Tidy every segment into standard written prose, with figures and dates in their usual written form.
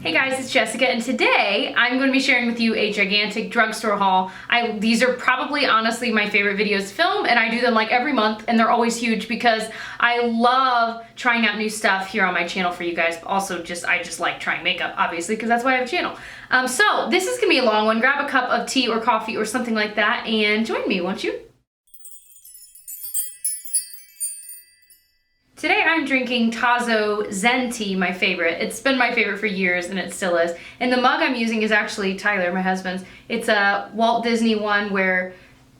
Hey guys, it's Jessica, and today I'm going to be sharing with you a gigantic drugstore haul. These are probably honestly my favorite videos to film, and I do them like every month, and they're always huge because I love trying out new stuff here on my channel for you guys. Also, I just like trying makeup, obviously, because that's why I have a channel. So this is going to be a long one. Grab a cup of tea or coffee or something like that and join me, won't you? Today I'm drinking Tazo Zen tea, my favorite. It's been my favorite for years and it still is. And the mug I'm using is actually Tyler, my husband's. It's a Walt Disney one where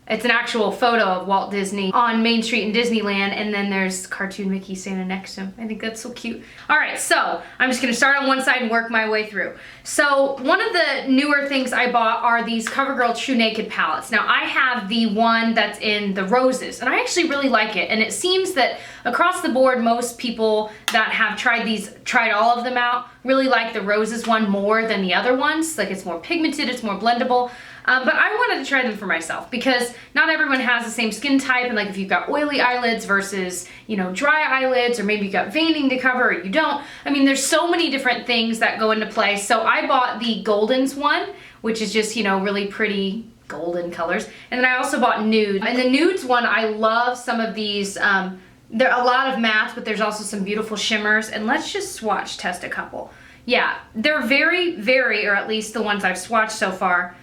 it's an actual photo of Walt Disney on Main Street in Disneyland, and then there's cartoon Mickey standing next to him. I think that's so cute. All right, so I'm just gonna start on one side and work my way through. So one of the newer things I bought are these Covergirl True Naked palettes. Now I have the one that's in the roses, and I actually really like it. And it seems that across the board, most people that have tried all of them out, really like the roses one more than the other ones. Like, it's more pigmented, it's more blendable. But I wanted to try them for myself because not everyone has the same skin type, and like if you've got oily eyelids versus, you know, dry eyelids, or maybe you've got veining to cover or you don't. I mean, there's so many different things that go into play. So I bought the Goldens one, which is just, you know, really pretty golden colors. And then I also bought nude. And the nudes one, I love some of these, there are a lot of mattes, but there's also some beautiful shimmers. And let's just swatch test a couple. Yeah, they're very, or at least the ones I've swatched so far,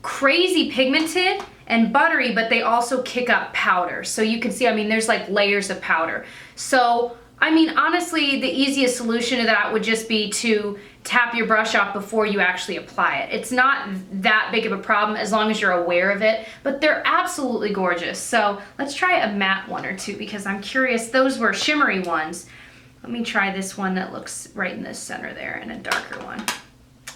crazy pigmented and buttery, but they also kick up powder. So you can see, I mean, there's like layers of powder. So, I mean, honestly, the easiest solution to that would just be to tap your brush off before you actually apply it. It's not that big of a problem as long as you're aware of it, but they're absolutely gorgeous. So let's try a matte one or two because I'm curious. Those were shimmery ones. Let me try this one that looks right in the center there, and a darker one.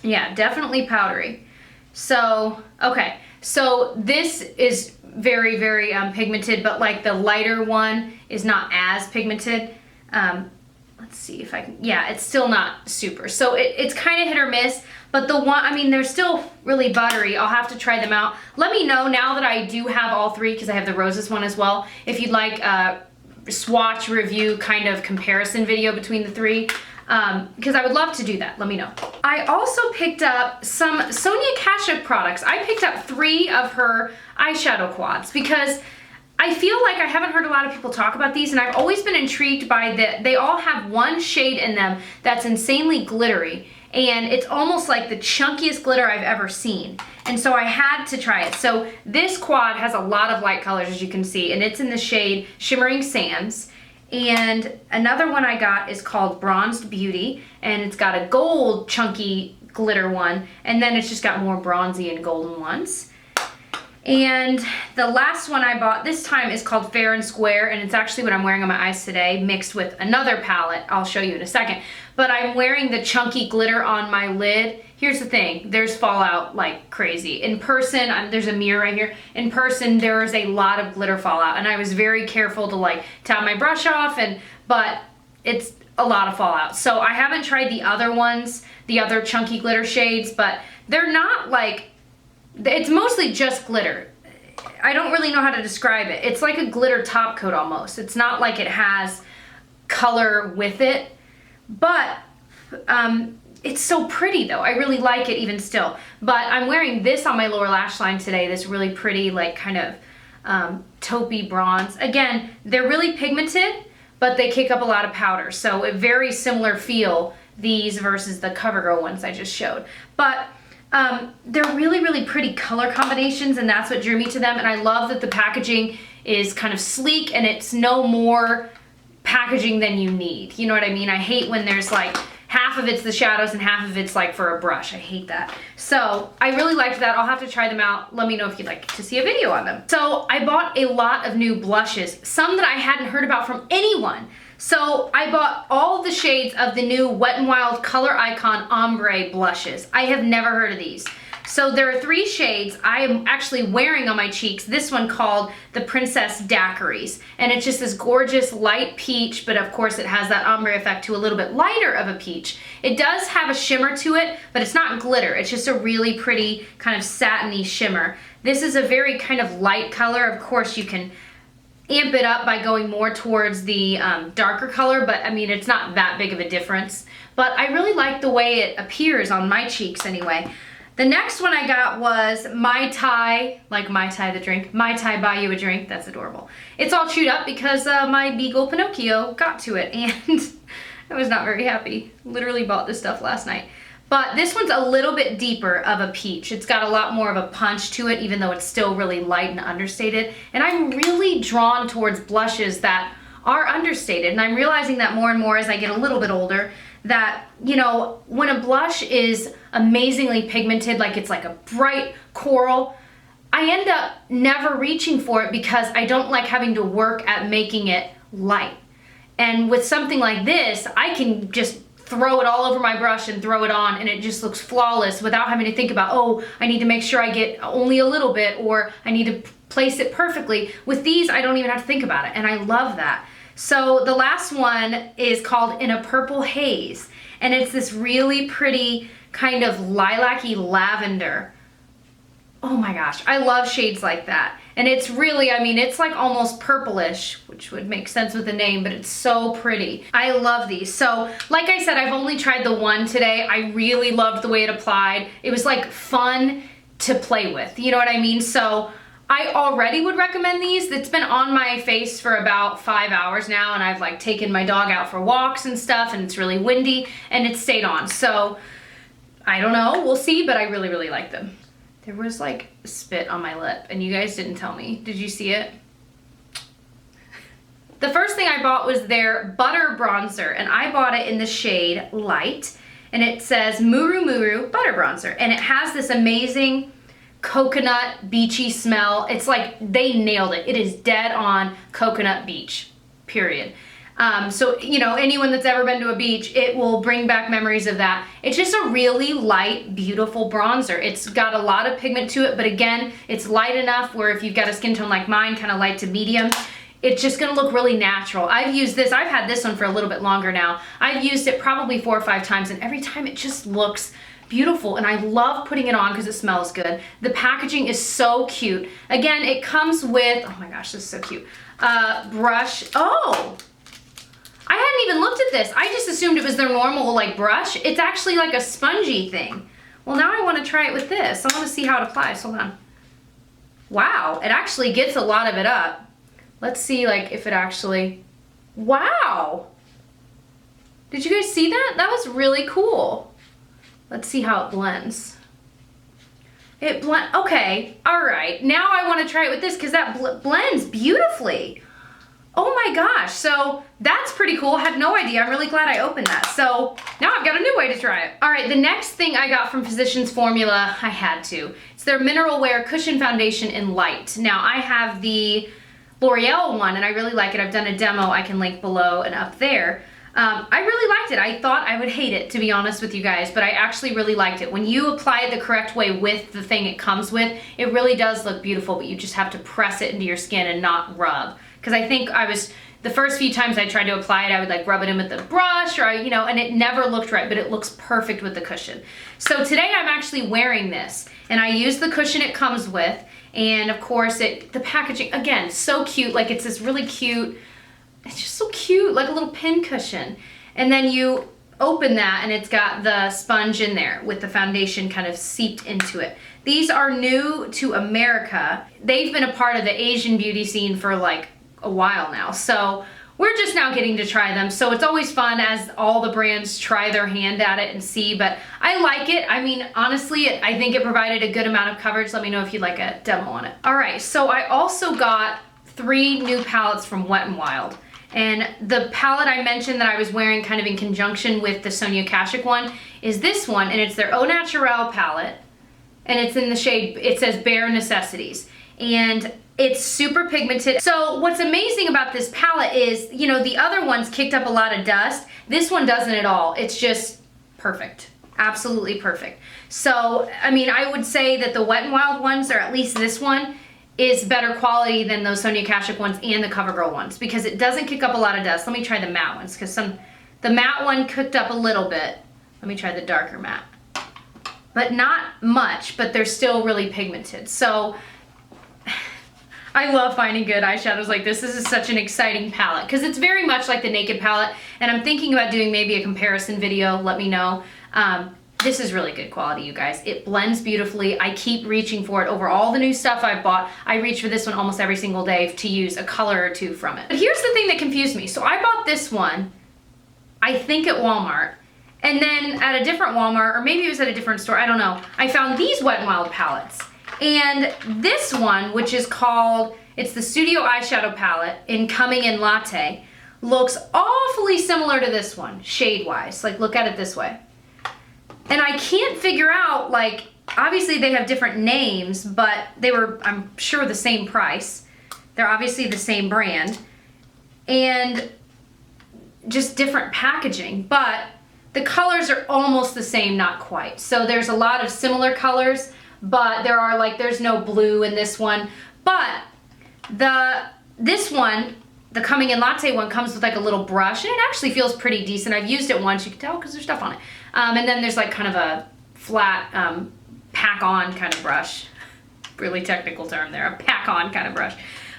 Yeah, definitely powdery. So, okay, so this is very, pigmented, but like the lighter one is not as pigmented. Let's see if I can, yeah, it's still not super. So it's kind of hit or miss, but the one, I mean, they're still really buttery. I'll have to try them out. Let me know now that I do have all three, because I have the roses one as well, if you'd like a swatch review kind of comparison video between the three. Because I would love to do that. Let me know. I also picked up some Sonia Kashuk products. I picked up 3 of her eyeshadow quads because I feel like I haven't heard a lot of people talk about these, and I've always been intrigued by they all have one shade in them that's insanely glittery, and it's almost like the chunkiest glitter I've ever seen. And so I had to try it. So this quad has a lot of light colors, as you can see, and it's in the shade Shimmering Sands. And another one I got is called Bronzed Beauty, and it's got a gold chunky glitter one, and then it's just got more bronzy and golden ones. And the last one I bought this time is called Fair and Square, and it's actually what I'm wearing on my eyes today, mixed with another palette I'll show you in a second. But I'm wearing the chunky glitter on my lid. Here's the thing, there's fallout like crazy. In person, there's a mirror right here. In person, there is a lot of glitter fallout, and I was very careful to like tap my brush off, but it's a lot of fallout. So I haven't tried the other ones, the other chunky glitter shades, but they're not like, it's mostly just glitter. I don't really know how to describe it. It's like a glitter top coat almost. It's not like it has color with it, but it's so pretty though. I really like it even still. But I'm wearing this on my lower lash line today, this really pretty like kind of taupey bronze. Again, they're really pigmented, but they kick up a lot of powder. So a very similar feel, these versus the Covergirl ones I just showed. But they're really pretty color combinations, and that's what drew me to them. And I love that the packaging is kind of sleek, and it's no more packaging than you need. You know what I mean? I hate when there's like half of it's the shadows and half of it's like for a brush. I hate that. So I really liked that. I'll have to try them out. Let me know if you'd like to see a video on them. So I bought a lot of new blushes, some that I hadn't heard about from anyone. So I bought all of the shades of the new Wet n Wild Color Icon Ombre blushes. I have never heard of these. So there are 3 shades I am actually wearing on my cheeks. This one called the Princess Daiquiris. And it's just this gorgeous light peach, but of course it has that ombre effect to a little bit lighter of a peach. It does have a shimmer to it, but it's not glitter. It's just a really pretty kind of satiny shimmer. This is a very kind of light color. Of course you can amp it up by going more towards the darker color, but I mean, it's not that big of a difference. But I really like the way it appears on my cheeks anyway. The next one I got was Mai Tai, like Mai Tai the drink. Mai Tai buy you a drink, that's adorable. It's all chewed up because my beagle Pinocchio got to it and I was not very happy. Literally bought this stuff last night. But this one's a little bit deeper of a peach. It's got a lot more of a punch to it, even though it's still really light and understated. And I'm really drawn towards blushes that are understated. And I'm realizing that more and more as I get a little bit older, that, you know, when a blush is amazingly pigmented, like it's like a bright coral, I end up never reaching for it because I don't like having to work at making it light. And with something like this, I can just throw it all over my brush and throw it on and it just looks flawless without having to think about, oh, I need to make sure I get only a little bit or I need to place it perfectly. With these, I don't even have to think about it and I love that. So the last one is called In a Purple Haze and it's this really pretty kind of lilac-y lavender. Oh my gosh, I love shades like that. And it's really, I mean, it's like almost purplish, which would make sense with the name, but it's so pretty. I love these. So, like I said, I've only tried the one today. I really loved the way it applied. It was like fun to play with, you know what I mean? So, I already would recommend these. It's been on my face for about 5 hours now, and I've like taken my dog out for walks and stuff, and it's really windy, and it stayed on. So, I don't know, we'll see, but I really, really like them. There was like spit on my lip and you guys didn't tell me. Did you see it? The first thing I bought was their butter bronzer and I bought it in the shade Light and it says Muru Muru butter bronzer and it has this amazing coconut beachy smell. It's like they nailed it. It is dead on coconut beach, period. So, you know, anyone that's ever been to a beach, it will bring back memories of that. It's just a really light, beautiful bronzer. It's got a lot of pigment to it, but again, it's light enough where if you've got a skin tone like mine, kind of light to medium, it's just gonna look really natural. I've used this, I've had this one for a little bit longer now. I've used it probably 4 or 5 times and every time it just looks beautiful and I love putting it on because it smells good. The packaging is so cute. Again, it comes with, oh my gosh, this is so cute. Brush, oh! I hadn't even looked at this. I just assumed it was their normal like brush. It's actually like a spongy thing. Well, now I want to try it with this. I want to see how it applies. Hold on. Wow, it actually gets a lot of it up. Let's see like if it actually, wow. Did you guys see that? That was really cool. Let's see how it blends. It blend, okay, all right. Now I want to try it with this because that blends beautifully. Oh my gosh, so that's pretty cool. I had no idea. I'm really glad I opened that. So now I've got a new way to try it. All right, the next thing I got from Physicians Formula, I had to. It's their Mineral Wear Cushion Foundation in Light. Now I have the L'Oreal one and I really like it. I've done a demo I can link below and up there. I really liked it. I thought I would hate it, to be honest with you guys, but I actually really liked it. When you apply it the correct way with the thing it comes with, it really does look beautiful, but you just have to press it into your skin and not rub. Because I think the first few times I tried to apply it, I would like rub it in with the brush or, you know, and it never looked right, but it looks perfect with the cushion. So today I'm actually wearing this and I use the cushion it comes with. And of course the packaging, again, so cute. Like it's this really cute, it's just so cute, like a little pin cushion. And then you open that and it's got the sponge in there with the foundation kind of seeped into it. These are new to America. They've been a part of the Asian beauty scene for like a while now. So we're just now getting to try them. So it's always fun as all the brands try their hand at it and see, but I like it. I mean, honestly, I think it provided a good amount of coverage. Let me know if you'd like a demo on it. All right, so I also got 3 new palettes from Wet n Wild. And the palette I mentioned that I was wearing kind of in conjunction with the Sonia Kashuk one is this one, and it's their Au Naturel palette. And it's in the shade, it says Bare Necessities. And it's super pigmented. So what's amazing about this palette is, you know, the other ones kicked up a lot of dust. This one doesn't at all. It's just perfect. Absolutely perfect. So, I mean, I would say that the Wet n Wild ones, or at least this one, is better quality than those Sonia Kashuk ones and the Covergirl ones because it doesn't kick up a lot of dust. Let me try the matte ones because the matte one cooked up a little bit. Let me try the darker matte. But not much, but they're still really pigmented. So I love finding good eyeshadows like this. This is such an exciting palette because it's very much like the Naked palette, and I'm thinking about doing maybe a comparison video. Let me know. This is really good quality, you guys. It blends beautifully. I keep reaching for it over all the new stuff I've bought. I reach for this one almost every single day to use a color or two from it. But here's the thing that confused me. So I bought this one, I think at Walmart, and then at a different Walmart, or maybe it was at a different store, I don't know. I found these Wet n Wild palettes. And this one, which is called, it's the Studio Eyeshadow Palette in Coming in Latte, looks awfully similar to this one, shade-wise. Like, look at it this way. And I can't figure out, like, obviously they have different names, but they were, I'm sure, the same price. They're obviously the same brand. And just different packaging. But the colors are almost the same, not quite. So there's a lot of similar colors, but there are, like, there's no blue in this one. But this one, the Coming in Latte one, comes with like a little brush, and it actually feels pretty decent. I've used it once, you can tell because there's stuff on it. And then there's like kind of a flat pack-on kind of brush. Really technical term there, a pack-on kind of brush.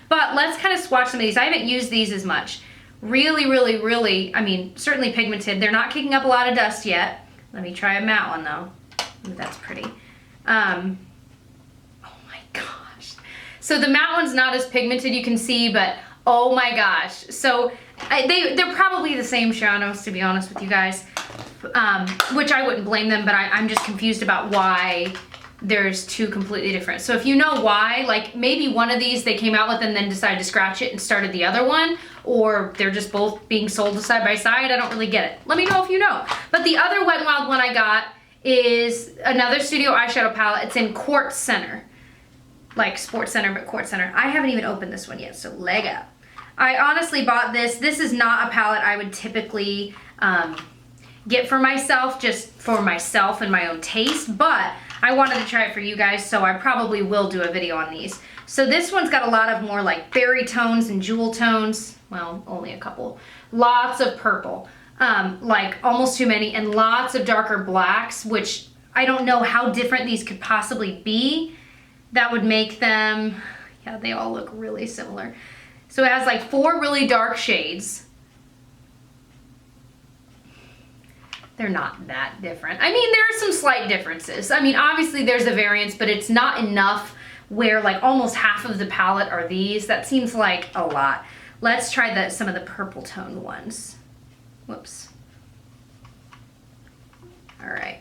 But let's kind of swatch some of these. I haven't used these as much. Really, really, really, I mean, certainly pigmented. They're not kicking up a lot of dust yet. Let me try a matte one though. Ooh, that's pretty. Oh my gosh. So the matte one's not as pigmented, you can see, but oh my gosh. So they're probably the same shadows, to be honest with you guys, which I wouldn't blame them, but I'm just confused about why there's two completely different. So if you know why, like maybe one of these they came out with and then decided to scratch it and started the other one, or they're just both being sold side by side, I don't really get it. Let me know if you know. But the other Wet n Wild one I got is another Studio Eyeshadow palette. It's in Quartz Center. Like Sports Center, but Quartz Center. I haven't even opened this one yet, so leg up. I honestly bought this. This is not a palette I would typically get for myself, just for myself and my own taste, but I wanted to try it for you guys, so I probably will do a video on these. So this one's got a lot of more like berry tones and jewel tones. Well, only a couple. Lots of purple, like almost too many, and lots of darker blacks, which I don't know how different these could possibly be. That would make them, yeah, they all look really similar. So it has like 4 really dark shades. They're not that different. I mean, there are some slight differences. I mean, obviously there's a variance, but it's not enough where like almost half of the palette are these. That seems like a lot. Let's try some of the purple toned ones. Whoops. All right.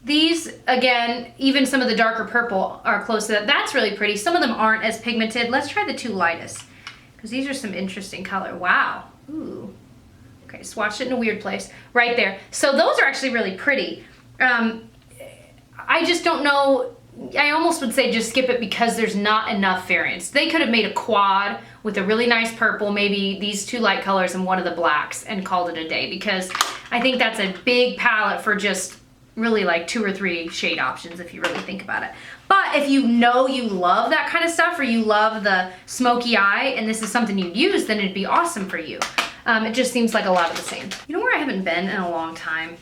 These, again, even some of the darker purple are close to that. That's really pretty. Some of them aren't as pigmented. Let's try the 2 lightest, because these are some interesting color. Wow. Ooh. Okay, swatched it in a weird place. Right there. So those are actually really pretty. I just don't know. I almost would say just skip it because there's not enough variance. They could have made a quad with a really nice purple, maybe these 2 light colors and one of the blacks, and called it a day, because I think that's a big palette for just really like 2 or 3 shade options if you really think about it. But if you know you love that kind of stuff, or you love the smoky eye and this is something you'd use, then it'd be awesome for you. It just seems like a lot of the same. You know where I haven't been in a long time?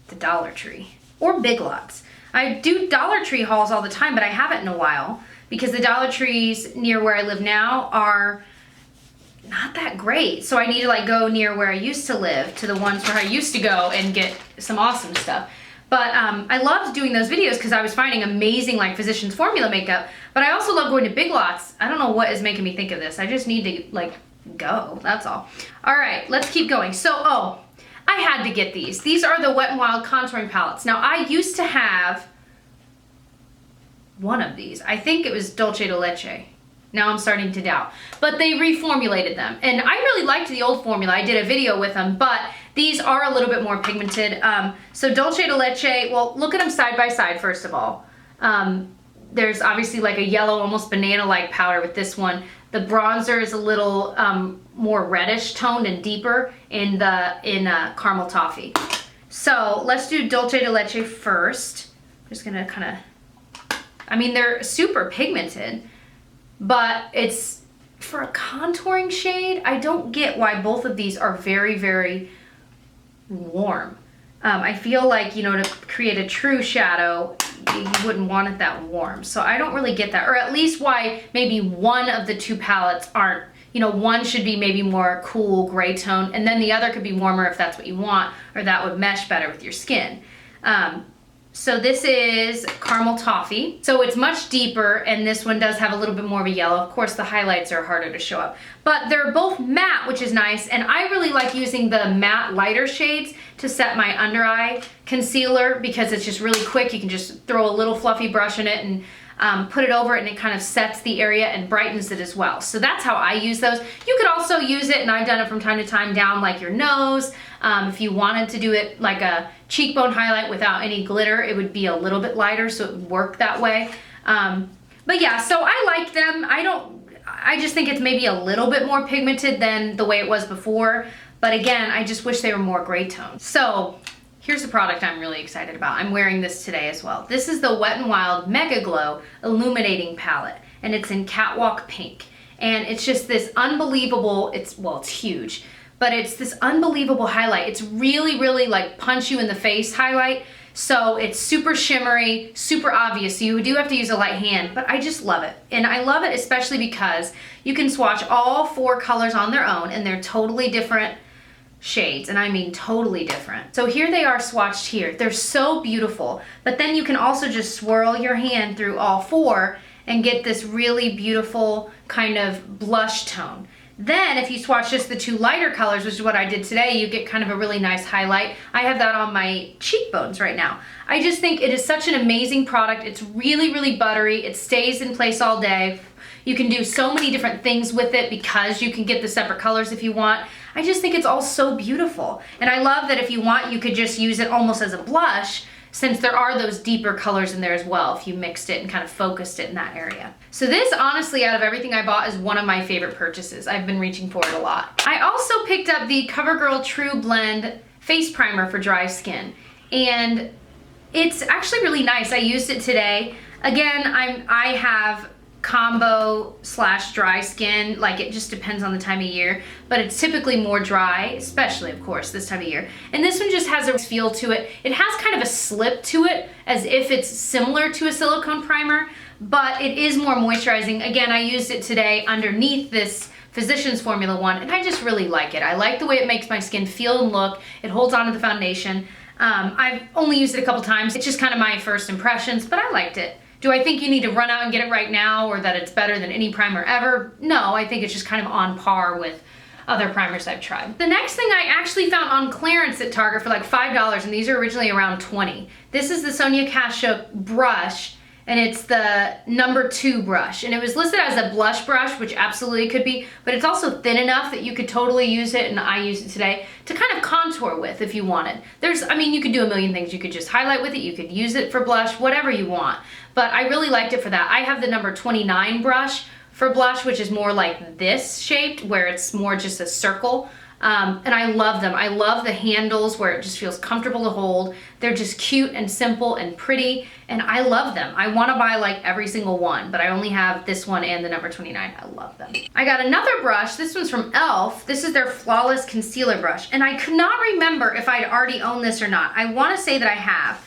The Dollar Tree or Big Lots. I do Dollar Tree hauls all the time, but I haven't in a while because the Dollar Trees near where I live now are not that great. So I need to like go near where I used to live to the ones where I used to go and get some awesome stuff. But I loved doing those videos because I was finding amazing like Physicians Formula makeup, but I also love going to Big Lots. I don't know what is making me think of this. I just need to like go, that's all. All right, let's keep going. So, oh, I had to get these. These are the Wet n Wild contouring palettes. Now I used to have one of these. I think it was Dulce de Leche. Now I'm starting to doubt. But they reformulated them. And I really liked the old formula. I did a video with them, but these are a little bit more pigmented. So Dulce de Leche, well, look at them side by side, first of all. There's obviously like a yellow, almost banana-like powder with this one. The bronzer is a little more reddish toned and deeper in caramel toffee. So let's do Dulce de Leche first. I'm just gonna kind of, I mean, they're super pigmented, but it's for a contouring shade. I don't get why both of these are very, very warm. I feel like, you know, to create a true shadow, you wouldn't want it that warm. So I don't really get that, or at least why maybe one of the two palettes aren't, you know, one should be maybe more cool gray tone, and then the other could be warmer if that's what you want, or that would mesh better with your skin. So this is Caramel Toffee. So it's much deeper, and this one does have a little bit more of a yellow. Of course, the highlights are harder to show up. But they're both matte, which is nice, and I really like using the matte lighter shades to set my under eye concealer because it's just really quick. You can just throw a little fluffy brush in it and put it over it, and it kind of sets the area and brightens it as well. So that's how I use those. You could also use it, and I've done it from time to time, down like your nose. If you wanted to do it like a cheekbone highlight without any glitter, it would be a little bit lighter, so it would work that way. But yeah, so I like them. I just think it's maybe a little bit more pigmented than the way it was before. But again, I just wish they were more gray tones. So here's a product I'm really excited about. I'm wearing this today as well. This is the Wet n Wild Mega Glow Illuminating Palette, and it's in Catwalk Pink. And it's just this unbelievable, it's huge, but it's this unbelievable highlight. It's really, really like punch you in the face highlight. So it's super shimmery, super obvious. So you do have to use a light hand, but I just love it. And I love it especially because you can swatch all 4 colors on their own, and they're totally different shades, and I mean totally different. So here they are swatched here. They're so beautiful, but then you can also just swirl your hand through all 4 and get this really beautiful kind of blush tone. Then if you swatch just the 2 lighter colors, which is what I did today, you get kind of a really nice highlight. I have that on my cheekbones right now. I just think it is such an amazing product. It's really, really buttery. It stays in place all day. You can do so many different things with it because you can get the separate colors if you want. I just think it's all so beautiful. And I love that if you want, you could just use it almost as a blush, since there are those deeper colors in there as well if you mixed it and kind of focused it in that area. So this, honestly, out of everything I bought, is one of my favorite purchases. I've been reaching for it a lot. I also picked up the Covergirl True Blend Face Primer for dry skin, and it's actually really nice. I used it today. Again, I have combo / dry skin, like it just depends on the time of year, but it's typically more dry, especially of course this time of year. And this one just has a feel to it. It has kind of a slip to it, as if it's similar to a silicone primer, but it is more moisturizing. Again, I used it today underneath this Physicians Formula 1, and I just really like it. I like the way it makes my skin feel and look. It holds on to the foundation. I've only used it a couple times. It's just kind of my first impressions, but I liked it. Do I think you need to run out and get it right now, or that it's better than any primer ever? No, I think it's just kind of on par with other primers I've tried. The next thing I actually found on clearance at Target for like $5, and these are originally around $20. This is the Sonia Kashuk brush, and it's the number 2 brush. And it was listed as a blush brush, which absolutely could be, but it's also thin enough that you could totally use it, and I used it today, to kind of contour with if you wanted. You could do a million things. You could just highlight with it, you could use it for blush, whatever you want. But I really liked it for that. I have the number 29 brush for blush, which is more like this shaped, where it's more just a circle. And I love them. I love the handles where it just feels comfortable to hold. They're just cute and simple and pretty, and I love them. I want to buy like every single one, but I only have this one and the number 29. I love them. I got another brush. This one's from e.l.f. This is their Flawless Concealer Brush, and I could not remember if I'd already owned this or not. I want to say that I have,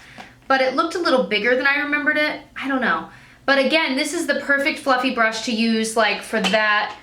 but it looked a little bigger than I remembered it. I don't know. But again, this is the perfect fluffy brush to use like for that.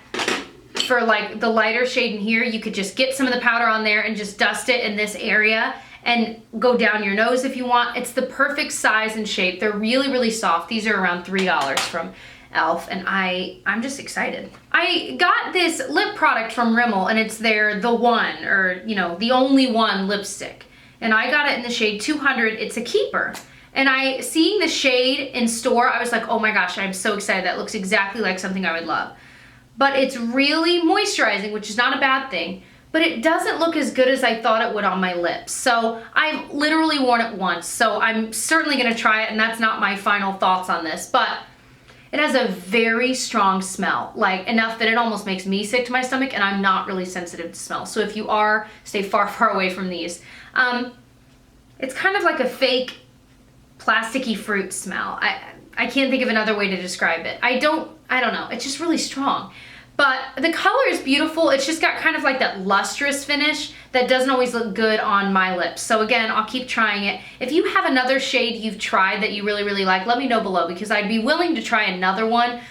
For like the lighter shade in here, you could just get some of the powder on there and just dust it in this area and go down your nose if you want. It's the perfect size and shape. They're really, really soft. These are around $3 from e.l.f. and I'm just excited. I got this lip product from Rimmel, and it's their The One, or the only one lipstick. And I got it in the shade 200. It's a keeper. And seeing the shade in store, I was like, oh my gosh, I'm so excited. That looks exactly like something I would love. But it's really moisturizing, which is not a bad thing, but it doesn't look as good as I thought it would on my lips. So I've literally worn it once, so I'm certainly gonna try it, and that's not my final thoughts on this, but it has a very strong smell, like enough that it almost makes me sick to my stomach, and I'm not really sensitive to smell. So if you are, stay far, far away from these. It's kind of like a fake plasticky fruit smell. I can't think of another way to describe it. I don't know, it's just really strong. But the color is beautiful. It's just got kind of like that lustrous finish that doesn't always look good on my lips. So again, I'll keep trying it. If you have another shade you've tried that you really, really like, let me know below, because I'd be willing to try another one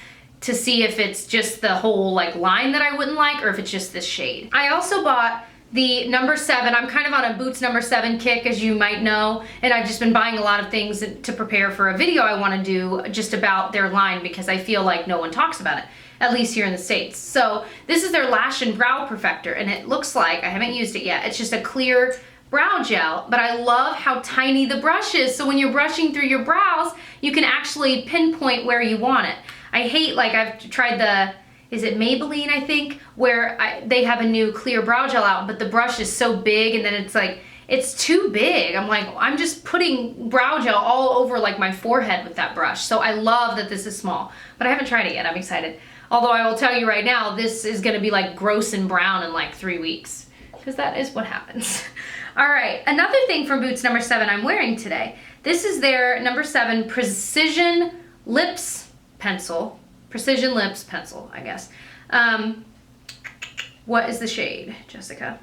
to see if it's just the whole like line that I wouldn't like or if it's just this shade. I also bought the number 7. I'm kind of on a Boots number 7 kick, as you might know, and I've just been buying a lot of things to prepare for a video I want to do just about their line because I feel like no one talks about it, at least here in the States. So this is their Lash and Brow Perfector, and it looks like, I haven't used it yet, it's just a clear brow gel, but I love how tiny the brush is, so when you're brushing through your brows, you can actually pinpoint where you want it. I hate, like, I've tried the, is it Maybelline, I think, where they have a new clear brow gel out, but the brush is so big and then it's like, it's too big. I'm like, I'm just putting brow gel all over like my forehead with that brush. So I love that this is small, but I haven't tried it yet. I'm excited. Although I will tell you right now, this is gonna be like gross and brown in like 3 weeks, because that is what happens. All right, another thing from Boots number 7 I'm wearing today. This is their number 7 Precision Lips Pencil. Precision Lips Pencil, I guess. What is the shade, Jessica?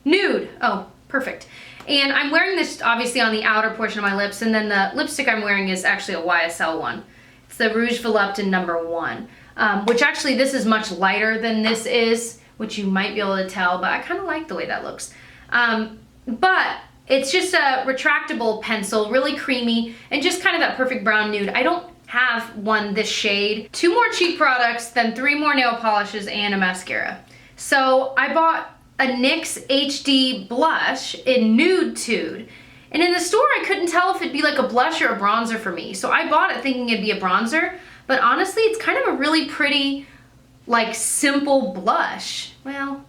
Nude. Oh, perfect. And I'm wearing this obviously on the outer portion of my lips, and then the lipstick I'm wearing is actually a YSL one. It's the Rouge Volupté number 1, which actually this is much lighter than this is, which you might be able to tell, but I kind of like the way that looks. But it's just a retractable pencil, really creamy, and just kind of that perfect brown nude. I don't have one this shade. 2 more cheap products, then 3 more nail polishes and a mascara. So I bought a NYX HD blush in Nude Tude. And in the store, I couldn't tell if it'd be like a blush or a bronzer for me. So I bought it thinking it'd be a bronzer, but honestly, it's kind of a really pretty, like, simple blush. Well,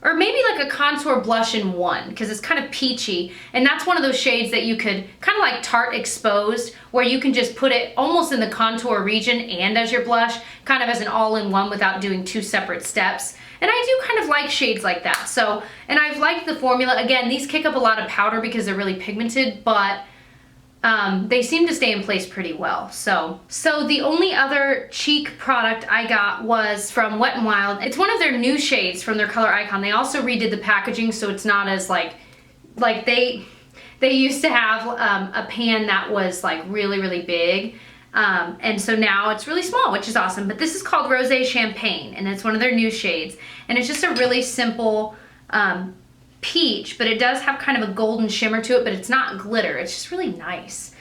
or maybe like a contour blush in one, because it's kind of peachy, and that's one of those shades that you could kind of like Tarte Exposed, where you can just put it almost in the contour region and as your blush, kind of as an all-in-one without doing 2 separate steps. And I do kind of like shades like that. So, and I've liked the formula. Again, these kick up a lot of powder because they're really pigmented, but they seem to stay in place pretty well. So the only other cheek product I got was from Wet n Wild. It's one of their new shades from their color icon. They also redid the packaging, so it's not as like they used to have a pan that was like really, really big. And so now it's really small, which is awesome. But this is called Rosé Champagne, and it's one of their new shades. And it's just a really simple peach, but it does have kind of a golden shimmer to it, but it's not glitter. It's just really nice.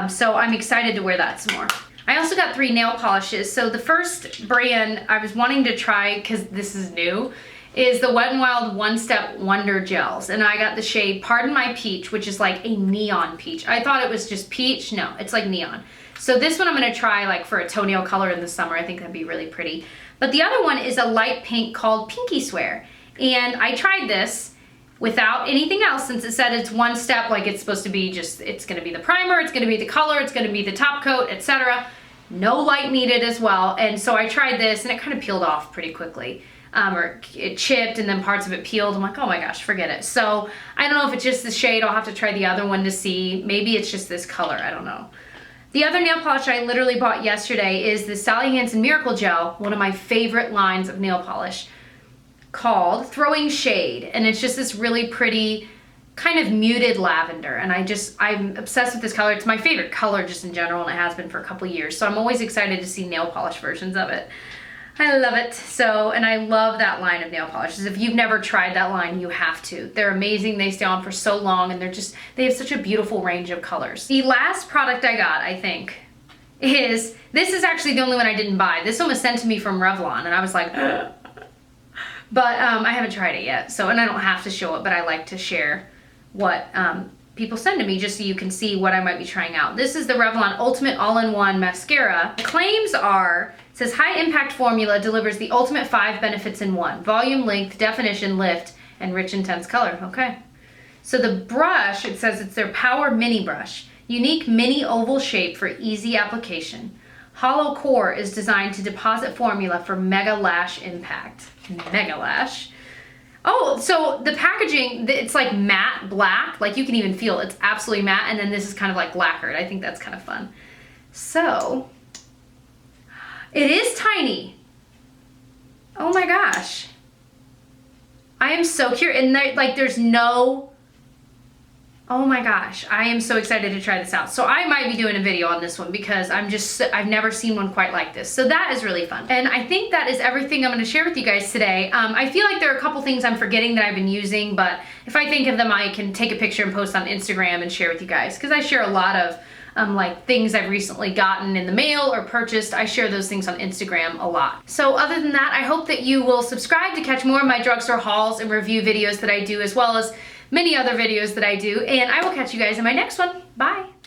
So I'm excited to wear that some more. I also got 3 nail polishes. So the first brand I was wanting to try, because this is new, is the Wet n Wild One Step Wonder Gels. And I got the shade Pardon My Peach, which is like a neon peach. I thought it was just peach. No, it's like neon. So this one I'm gonna try like for a toenail color in the summer. I think that'd be really pretty. But the other one is a light pink called Pinky Swear. And I tried this without anything else, since it said it's 1 step, like it's supposed to be just, it's gonna be the primer, it's gonna be the color, it's gonna be the top coat, etc. No light needed as well. And so I tried this and it kind of peeled off pretty quickly. Or it chipped and then parts of it peeled. I'm like, oh my gosh, forget it. So I don't know if it's just the shade. I'll have to try the other one to see. Maybe it's just this color, I don't know. The other nail polish I literally bought yesterday is the Sally Hansen Miracle Gel, one of my favorite lines of nail polish, called Throwing Shade. And it's just this really pretty kind of muted lavender. And I'm obsessed with this color. It's my favorite color just in general, and it has been for a couple years. So I'm always excited to see nail polish versions of it. I love it. So, and I love that line of nail polishes. If you've never tried that line, you have to. They're amazing. They stay on for so long, and they have such a beautiful range of colors. The last product I got, I think, this is actually the only one I didn't buy. This one was sent to me from Revlon, and I was like, but I haven't tried it yet. So, and I don't have to show it, but I like to share what people send to me just so you can see what I might be trying out. This is the Revlon Ultimate All-in-One Mascara. The claims are, it says high impact formula delivers the ultimate 5 benefits in one: volume, length, definition, lift, and rich intense color. Okay. So the brush, it says it's their Power Mini Brush. Unique mini oval shape for easy application. Hollow core is designed to deposit formula for mega lash impact. Mega lash. Oh, so the packaging, it's like matte black. Like you can even feel it's absolutely matte. And then this is kind of like lacquered. I think that's kind of fun. So it is tiny. Oh my gosh. I am so curious. And there's no... Oh my gosh, I am so excited to try this out. So I might be doing a video on this one because I've never seen one quite like this. So that is really fun. And I think that is everything I'm gonna share with you guys today. I feel like there are a couple things I'm forgetting that I've been using, but if I think of them, I can take a picture and post on Instagram and share with you guys, because I share a lot of like things I've recently gotten in the mail or purchased. I share those things on Instagram a lot. So other than that, I hope that you will subscribe to catch more of my drugstore hauls and review videos that I do, as well as many other videos that I do, and I will catch you guys in my next one. Bye!